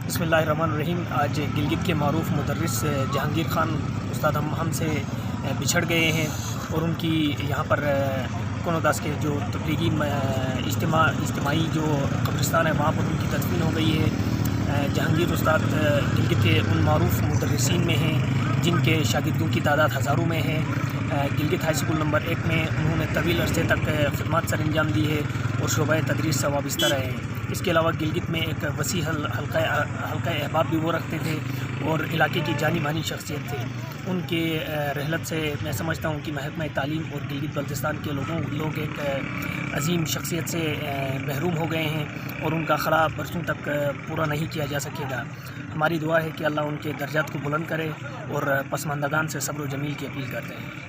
बिस्मिल्लाहिर्रहमानिर्रहीम। आज गिलगित के मारूफ मुदर्रिस जहांगीर ख़ान उस्ताद हम से बिछड़ गए हैं और उनकी यहाँ पर कोनोदास के जो तबलीगी इज्तिमाई जो कब्रिस्तान है वहाँ पर उनकी तदफीन हो गई है। जहांगीर उस्ताद गिलगित के उन मारूफ मुदर्रिसीन में हैं जिनके शागिर्दों की तादाद हज़ारों में है। गिलगित हाई स्कूल नंबर 1 में उन्होंने तवील अरसे तक खिदमत सर अंजाम दी है और शोबा तदरीस से वाबस्ता रहे हैं। इसके अलावा गिलगित में एक वसी हल्का अहबाब भी वो रखते थे और इलाके की जानी मानी शख्सियत थे। उनके रहलत से मैं समझता हूँ कि महकमा तालीम और गिलगित बल्तिस्तान के लोग एक अजीम शख्सियत से महरूम हो गए हैं और उनका खला बरसों तक पूरा नहीं किया जा सकेगा। हमारी दुआ है कि अल्लाह उनके दर्जात को बुलंद करे और पसमानदगान से सब्र व जमील की अपील करते हैं।